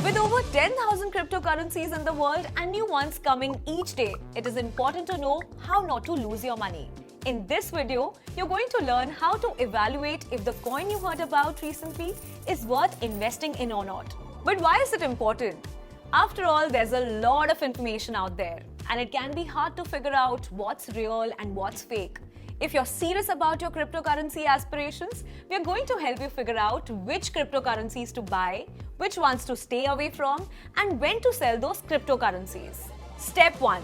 With over 10,000 cryptocurrencies in the world and new ones coming each day, it is important to know how not to lose your money. In this video, you're going to learn how to evaluate if the coin you heard about recently is worth investing in or not. But why is it important? After all, there's a lot of information out there, and it can be hard to figure out what's real and what's fake. If you're serious about your cryptocurrency aspirations, we are going to help you figure out which cryptocurrencies to buy, which ones to stay away from, and when to sell those cryptocurrencies. Step 1.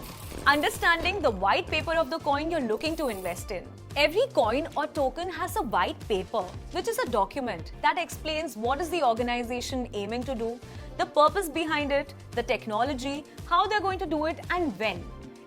Understanding the white paper of the coin you're looking to invest in. Every coin or token has a white paper, which is a document that explains what is the organization aiming to do, the purpose behind it, the technology, how they're going to do it, and when.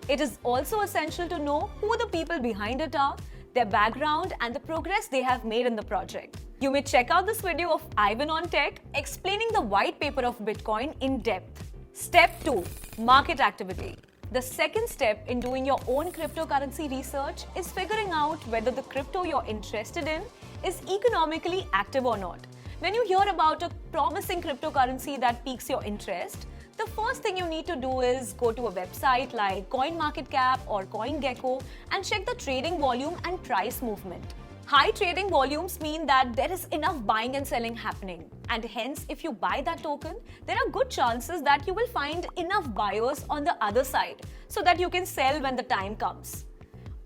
It is also essential to know who the people behind it are, their background, and the progress they have made in the project. You may check out this video of Ivan on Tech explaining the white paper of Bitcoin in depth. Step 2. Market activity. The second step in doing your own cryptocurrency research is figuring out whether the crypto you're interested in is economically active or not. When you hear about a promising cryptocurrency that piques your interest, the first thing you need to do is go to a website like CoinMarketCap or CoinGecko and check the trading volume and price movement. High trading volumes mean that there is enough buying and selling happening, and hence if you buy that token, there are good chances that you will find enough buyers on the other side so that you can sell when the time comes.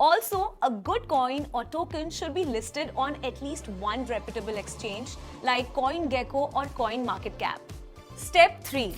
Also, a good coin or token should be listed on at least one reputable exchange like CoinGecko or CoinMarketCap. Step 3.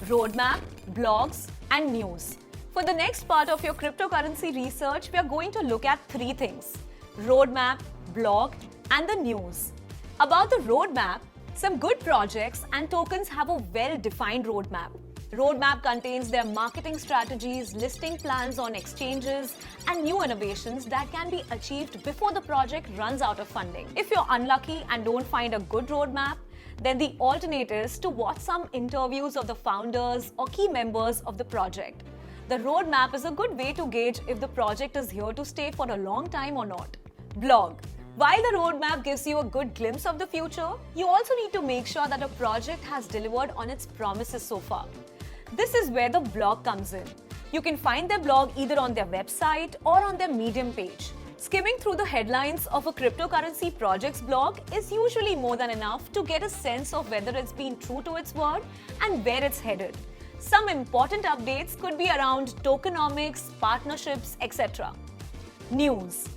Roadmap, blogs, and news. For the next part of your cryptocurrency research, we are going to look at three things: roadmap, blog, and the news. About the roadmap, some good projects and tokens have a well-defined roadmap. Roadmap contains their marketing strategies, listing plans on exchanges, and new innovations that can be achieved before the project runs out of funding. If you're unlucky and don't find a good roadmap, then the alternate is to watch some interviews of the founders or key members of the project. The roadmap is a good way to gauge if the project is here to stay for a long time or not. Blog. While the roadmap gives you a good glimpse of the future, you also need to make sure that a project has delivered on its promises so far. This is where the blog comes in. You can find their blog either on their website or on their Medium page. Skimming through the headlines of a cryptocurrency project's blog is usually more than enough to get a sense of whether it's been true to its word and where it's headed. Some important updates could be around tokenomics, partnerships, etc. News.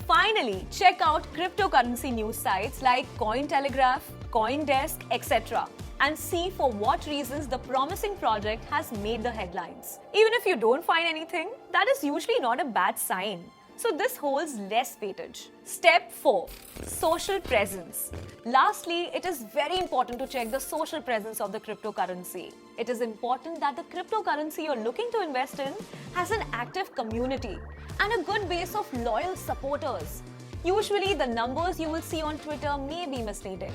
Finally, check out cryptocurrency news sites like Cointelegraph, CoinDesk, etc. and see for what reasons the promising project has made the headlines. Even if you don't find anything, that is usually not a bad sign. So this holds less weightage. Step 4. Social presence. Lastly, it is very important to check the social presence of the cryptocurrency. It is important that the cryptocurrency you're looking to invest in has an active community and a good base of loyal supporters. Usually, the numbers you will see on Twitter may be misleading.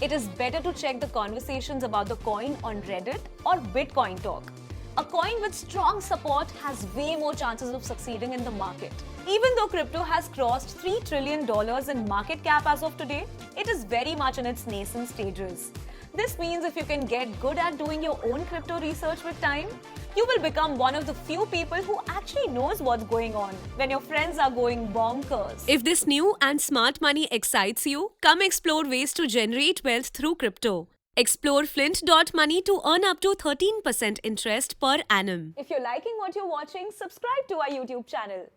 It is better to check the conversations about the coin on Reddit or Bitcoin Talk. A coin with strong support has way more chances of succeeding in the market. Even though crypto has crossed $3 trillion in market cap as of today, it is very much in its nascent stages. This means if you can get good at doing your own crypto research with time, you will become one of the few people who actually knows what's going on when your friends are going bonkers. If this new and smart money excites you, come explore ways to generate wealth through crypto. Explore Flint.money to earn up to 13% interest per annum. If you're liking what you're watching, subscribe to our YouTube channel.